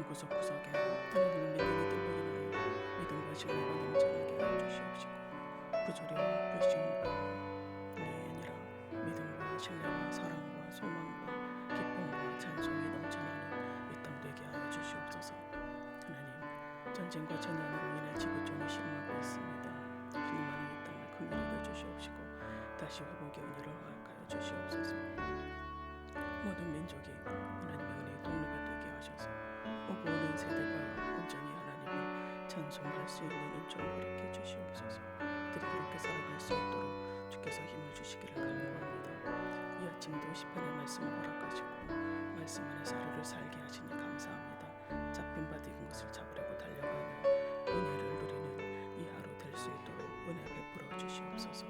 온 구석구석에 하나님을 믿는 이들로 인하여 믿음과 신뢰가 넘쳐나게 하여 주시옵시고, 부조리와 불신과 아니라 믿음과 신뢰와 사랑과 소망과 기쁨과 찬송이 넘쳐나는 이 땅 되게 하여 주시옵소서. 하나님, 전쟁과 재난으로 인해 지구촌이 실망하고 있습니다. 주님만의 이 땅을 긍휼히 여주시옵시고 다시 회복의 은혜를 허락하여 주시옵소서. 모든 민족이 하나님의 은혜의 통로가 되게 하셔서 오고 오는 세대가 온전히 하나님을 찬송할 수 있는 은총을 허락해 주시옵소서. 들이 그렇게 살아갈 수 있도록 주께서 힘을 주시기를 간구합니다. 이 아침도 시편의 말씀을 허락하시고 말씀 안에서 하루를 살게 하시니 감사합니다. 잡힌 바 익은 것을 잡으려고 달려가는 은혜를 누리는 이 하루 될 수 있도록 은혜 베풀어 주시옵소서.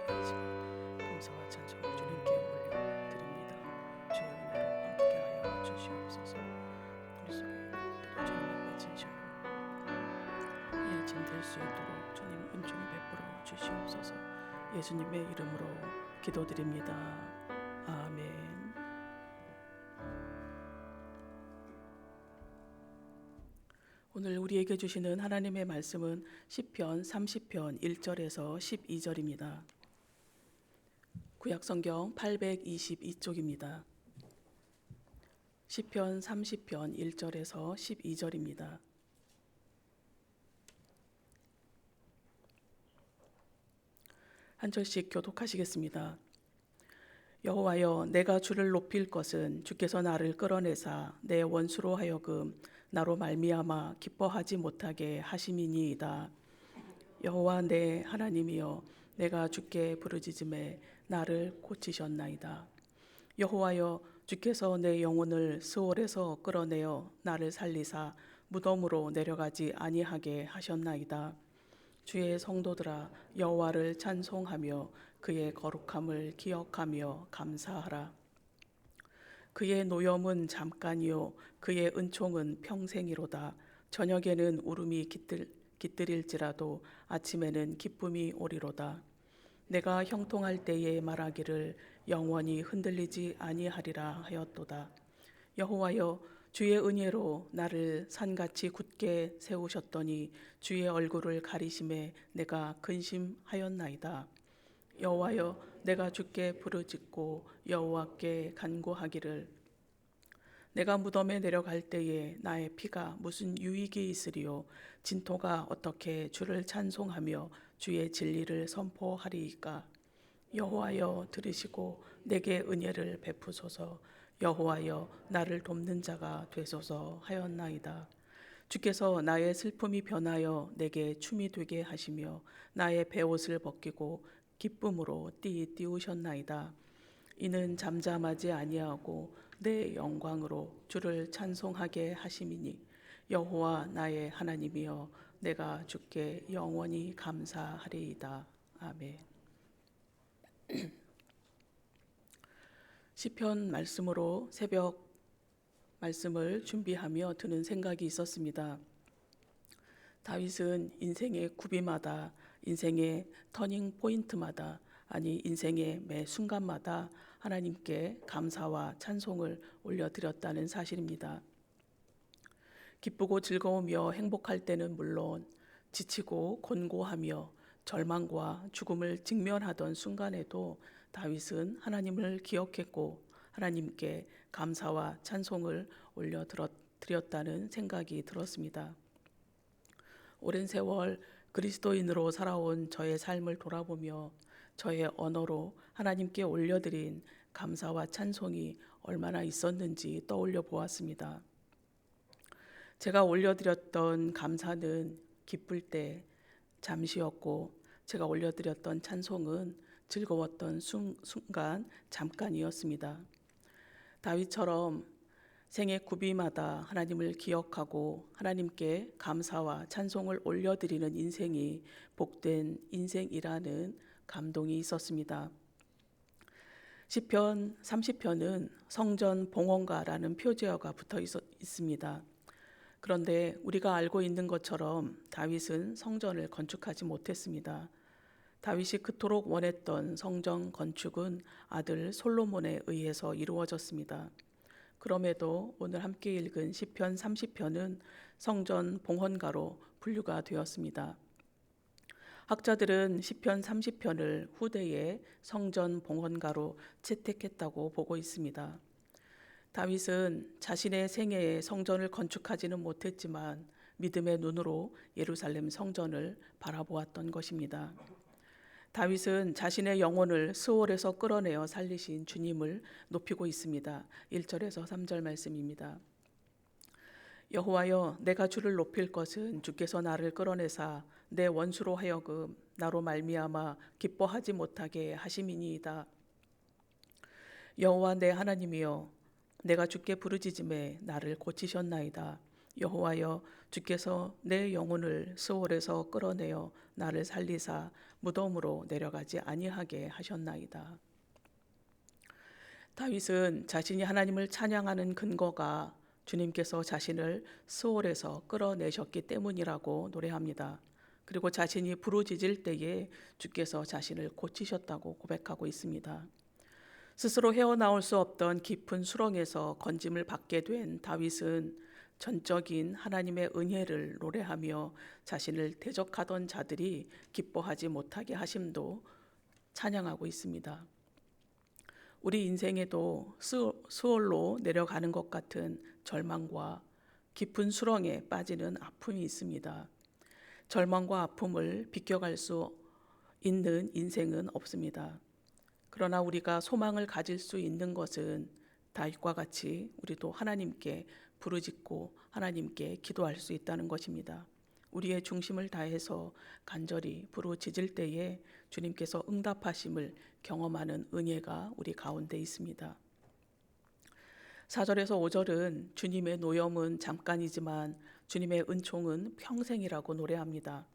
귀한 시간 감사와 찬송을 주님께 올려드립니다. 주의 은혜로 함께하여 주시옵소서. 우리 속에 들여 주님 앞에 진실로 이 아침 될 수 있도록 주님 은총 베풀어 주시옵소서. 예수님의 이름으로 기도드립니다. 아멘. 오늘 우리에게 주시는 하나님의 말씀은 시편 30편 1절에서 12절입니다. 구약성경 822쪽입니다. 시편 30편 1절에서 12절입니다. 한 절씩 교독하시겠습니다. 여호와여, 내가 주를 높일 것은 주께서 나를 끌어내사 내 원수로 하여금 나로 말미암아 기뻐하지 못하게 하심이니이다. 여호와 내 하나님이여, 내가 주께 부르짖음에 나를 고치셨나이다. 여호와여, 주께서 내 영혼을 스올에서 끌어내어 나를 살리사 무덤으로 내려가지 아니하게 하셨나이다. 주의 성도들아, 여호와를 찬송하며 그의 거룩함을 기억하며 감사하라. 그의 노염은 잠깐이요 그의 은총은 평생이로다. 저녁에는 울음이 깃들일지라도 아침에는 기쁨이 오리로다. 내가 형통할 때에 말하기를 영원히 흔들리지 아니하리라 하였도다. 여호와여, 주의 은혜로 나를 산같이 굳게 세우셨더니 주의 얼굴을 가리심에 내가 근심하였나이다. 여호와여, 내가 주께 부르짖고 여호와께 간구하기를 내가 무덤에 내려갈 때에 나의 피가 무슨 유익이 있으리요? 진토가 어떻게 주를 찬송하며 주의 진리를 선포하리이까? 여호와여, 들으시고 내게 은혜를 베푸소서. 여호와여, 나를 돕는 자가 되소서 하였나이다. 주께서 나의 슬픔이 변하여 내게 춤이 되게 하시며 나의 베옷을 벗기고 기쁨으로 띠우셨나이다. 이는 잠잠하지 아니하고 내 영광으로 주를 찬송하게 하심이니 여호와 나의 하나님이여, 내가 주께 영원히 감사하리이다. 아멘. 시편 말씀으로 새벽 말씀을 준비하며 드는 생각이 있었습니다. 다윗은 인생의 구비마다, 인생의 터닝 포인트마다, 아니 인생의 매 순간마다 하나님께 감사와 찬송을 올려드렸다는 사실입니다. 기쁘고 즐거우며 행복할 때는 물론 지치고 곤고하며 절망과 죽음을 직면하던 순간에도 다윗은 하나님을 기억했고 하나님께 감사와 찬송을 올려드렸다는 생각이 들었습니다. 오랜 세월 그리스도인으로 살아온 저의 삶을 돌아보며 저의 언어로 하나님께 올려드린 감사와 찬송이 얼마나 있었는지 떠올려 보았습니다. 제가 올려드렸던 감사는 기쁠 때 잠시였고 제가 올려드렸던 찬송은 즐거웠던 순간 잠깐이었습니다. 다윗처럼 생애 구비마다 하나님을 기억하고 하나님께 감사와 찬송을 올려드리는 인생이 복된 인생이라는 감동이 있었습니다. 시편 30편은 성전 봉헌가라는 표제어가 붙어 있습니다. 그런데 우리가 알고 있는 것처럼 다윗은 성전을 건축하지 못했습니다. 다윗이 그토록 원했던 성전 건축은 아들 솔로몬에 의해서 이루어졌습니다. 그럼에도 오늘 함께 읽은 시편 30편은 성전 봉헌가로 분류가 되었습니다. 학자들은 시편 30편을 후대의 성전 봉헌가로 채택했다고 보고 있습니다. 다윗은 자신의 생애에 성전을 건축하지는 못했지만 믿음의 눈으로 예루살렘 성전을 바라보았던 것입니다. 다윗은 자신의 영혼을 스올에서 끌어내어 살리신 주님을 높이고 있습니다. 1절에서 3절 말씀입니다. 여호와여, 내가 주를 높일 것은 주께서 나를 끌어내사 내 원수로 하여금 나로 말미암아 기뻐하지 못하게 하심이니이다. 여호와 내 하나님이여, 내가 주께 부르짖음에 나를 고치셨나이다. 여호와여, 주께서 내 영혼을 스올에서 끌어내어 나를 살리사 무덤으로 내려가지 아니하게 하셨나이다. 다윗은 자신이 하나님을 찬양하는 근거가 주님께서 자신을 스올에서 끌어내셨기 때문이라고 노래합니다. 그리고 자신이 부르짖을 때에 주께서 자신을 고치셨다고 고백하고 있습니다. 스스로 헤어나올 수 없던 깊은 수렁에서 건짐을 받게 된 다윗은 전적인 하나님의 은혜를 노래하며 자신을 대적하던 자들이 기뻐하지 못하게 하심도 찬양하고 있습니다. 우리 인생에도 스올로 내려가는 것 같은 절망과 깊은 수렁에 빠지는 아픔이 있습니다. 절망과 아픔을 비껴갈 수 있는 인생은 없습니다. 그러나 우리가 소망을 가질 수 있는 것은 다윗과 같이 우리도 하나님께 부르짖고 하나님께 기도할 수 있다는 것입니다. 우리의 중심을 다해서 간절히 부르짖을 때에 주님께서 응답하심을 경험하는 은혜가 우리 가운데 있습니다. 4절에서 5절은 주님의 노염은 잠깐이지만 주님의 은총은 평생이라고 노래합니다.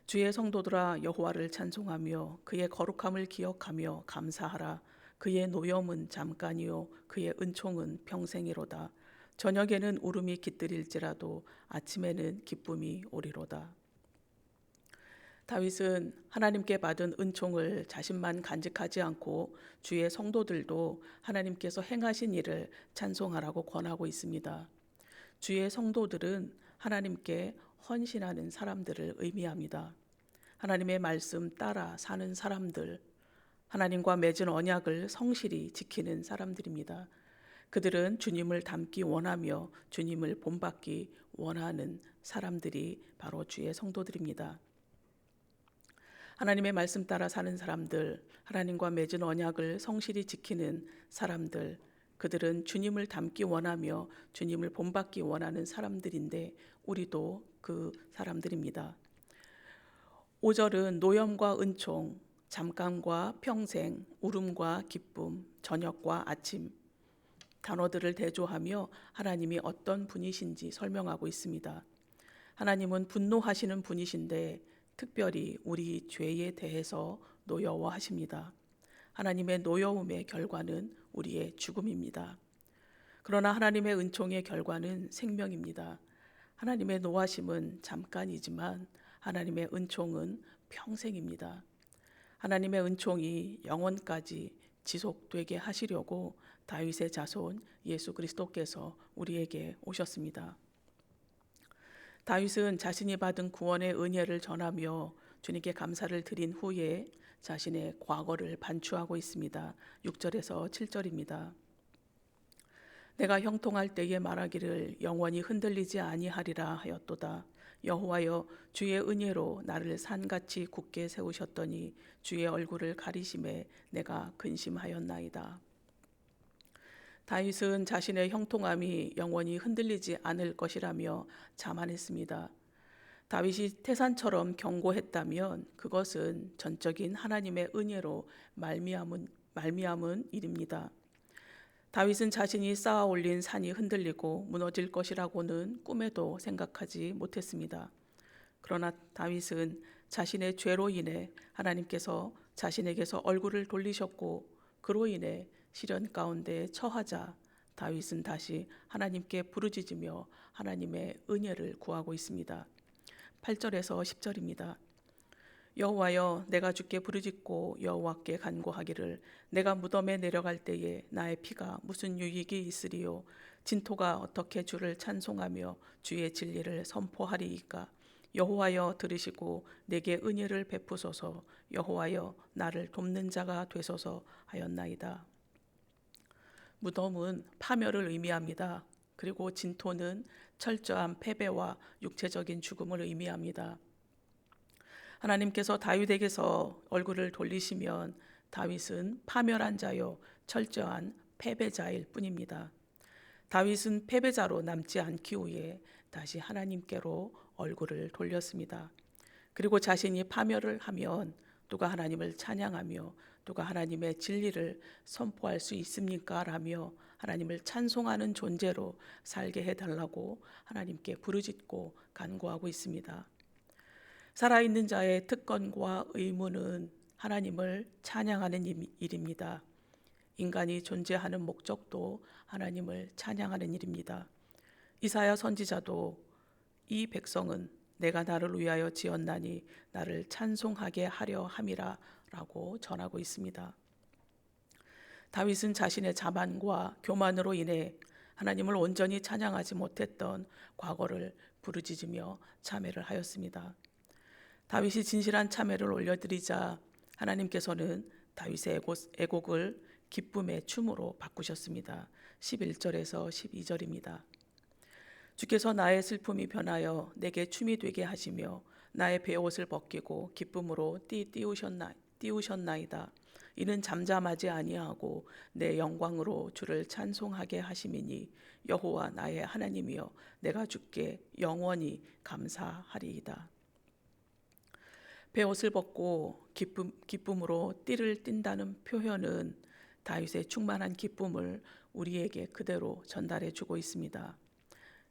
주의 성도들아, 여호와를 찬송하며 그의 거룩함을 기억하며 감사하라. 그의 노염은 잠깐이요 그의 은총은 평생이로다. 저녁에는 울음이 깃들일지라도 아침에는 기쁨이 오리로다. 다윗은 하나님께 받은 은총을 자신만 간직하지 않고 주의 성도들도 하나님께서 행하신 일을 찬송하라고 권하고 있습니다. 주의 성도들은 하나님께 헌신하는 사람들을 의미합니다. 하나님의 말씀 따라 사는 사람들, 하나님과 맺은 언약을 성실히 지키는 사람들입니다. 그들은 주님을 닮기 원하며 주님을 본받기 원하는 사람들이 바로 주의 성도들입니다. 하나님의 말씀 따라 사는 사람들, 하나님과 맺은 언약을 성실히 지키는 사람들, 그들은 주님을 닮기 원하며 주님을 본받기 원하는 사람들인데 우리도 그 사람들입니다. 5절은 노염과 은총, 잠깐과 평생, 울음과 기쁨, 저녁과 아침 단어들을 대조하며 하나님이 어떤 분이신지 설명하고 있습니다. 하나님은 분노하시는 분이신데 특별히 우리 죄에 대해서 노여워하십니다. 하나님의 노여움의 결과는 우리의 죽음입니다. 그러나 하나님의 은총의 결과는 생명입니다. 하나님의 노하심은 잠깐이지만 하나님의 은총은 평생입니다. 하나님의 은총이 영원까지 지속되게 하시려고 다윗의 자손 예수 그리스도께서 우리에게 오셨습니다. 다윗은 자신이 받은 구원의 은혜를 전하며 주님께 감사를 드린 후에 자신의 과거를 반추하고 있습니다. 6절에서 7절입니다. 내가 형통할 때에 말하기를 영원히 흔들리지 아니하리라 하였도다. 여호와여, 주의 은혜로 나를 산같이 굳게 세우셨더니 주의 얼굴을 가리심에 내가 근심하였나이다. 다윗은 자신의 형통함이 영원히 흔들리지 않을 것이라며 자만했습니다. 다윗이 태산처럼 견고했다면 그것은 전적인 하나님의 은혜로 말미암은 일입니다. 다윗은 자신이 쌓아 올린 산이 흔들리고 무너질 것이라고는 꿈에도 생각하지 못했습니다. 그러나 다윗은 자신의 죄로 인해 하나님께서 자신에게서 얼굴을 돌리셨고 그로 인해 시련 가운데 처하자 다윗은 다시 하나님께 부르짖으며 하나님의 은혜를 구하고 있습니다. 8절에서 10절입니다. 여호와여, 내가 주께 부르짖고 여호와께 간구하기를 내가 무덤에 내려갈 때에 나의 피가 무슨 유익이 있으리요? 진토가 어떻게 주를 찬송하며 주의 진리를 선포하리이까? 여호와여, 들으시고 내게 은혜를 베푸소서. 여호와여, 나를 돕는 자가 되소서 하였나이다. 무덤은 파멸을 의미합니다. 그리고 진토는 철저한 패배와 육체적인 죽음을 의미합니다. 하나님께서 다윗에게서 얼굴을 돌리시면 다윗은 파멸한 자요 철저한 패배자일 뿐입니다. 다윗은 패배자로 남지 않기 위해 다시 하나님께로 얼굴을 돌렸습니다. 그리고 자신이 파멸을 하면 누가 하나님을 찬양하며 누가 하나님의 진리를 선포할 수 있습니까? 라며 하나님을 찬송하는 존재로 살게 해달라고 하나님께 부르짖고 간구하고 있습니다. 살아있는 자의 특권과 의무는 하나님을 찬양하는 일입니다. 인간이 존재하는 목적도 하나님을 찬양하는 일입니다. 이사야 선지자도 이 백성은 내가 나를 위하여 지었나니 나를 찬송하게 하려 함이라 라고 전하고 있습니다. 다윗은 자신의 자만과 교만으로 인해 하나님을 온전히 찬양하지 못했던 과거를 부르짖으며 참회를 하였습니다. 다윗이 진실한 참회를 올려드리자 하나님께서는 다윗의 애곡을 기쁨의 춤으로 바꾸셨습니다. 11절에서 12절입니다. 주께서 나의 슬픔이 변하여 내게 춤이 되게 하시며 나의 베옷을 벗기고 기쁨으로 띄우셨나이다. 이는 잠잠하지 아니하고 내 영광으로 주를 찬송하게 하심이니 여호와 나의 하나님이여 내가 주께 영원히 감사하리이다. 베옷을 벗고 기쁨으로 띠를 띈다는 표현은 다윗의 충만한 기쁨을 우리에게 그대로 전달해 주고 있습니다.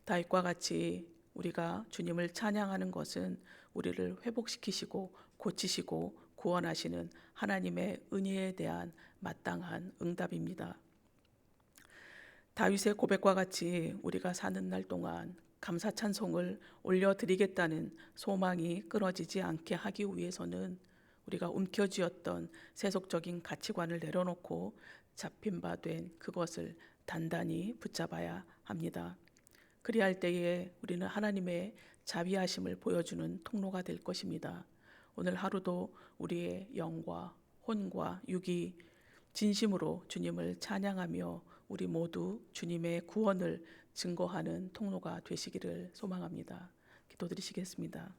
다윗과 같이 우리가 주님을 찬양하는 것은 우리를 회복시키시고 고치시고 구원하시는 하나님의 은혜에 대한 마땅한 응답입니다. 다윗의 고백과 같이 우리가 사는 날 동안 감사 찬송을 올려드리겠다는 소망이 끊어지지 않게 하기 위해서는 우리가 움켜쥐었던 세속적인 가치관을 내려놓고 잡힌 바 된 그것을 단단히 붙잡아야 합니다. 그리할 때에 우리는 하나님의 자비하심을 보여주는 통로가 될 것입니다. 오늘 하루도 우리의 영과 혼과 육이 진심으로 주님을 찬양하며 우리 모두 주님의 구원을 증거하는 통로가 되시기를 소망합니다. 기도드리시겠습니다.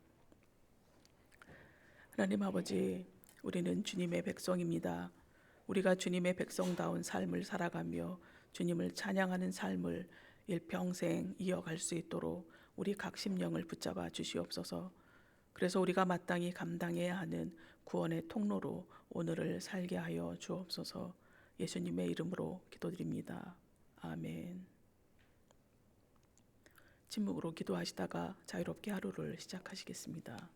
하나님 아버지, 우리는 주님의 백성입니다. 우리가 주님의 백성다운 삶을 살아가며 주님을 찬양하는 삶을 일평생 이어갈 수 있도록 우리 각 심령을 붙잡아 주시옵소서. 그래서 우리가 마땅히 감당해야 하는 구원의 통로로 오늘을 살게 하여 주옵소서. 예수님의 이름으로 기도드립니다. 아멘. 침묵으로 기도하시다가 자유롭게 하루를 시작하시겠습니다.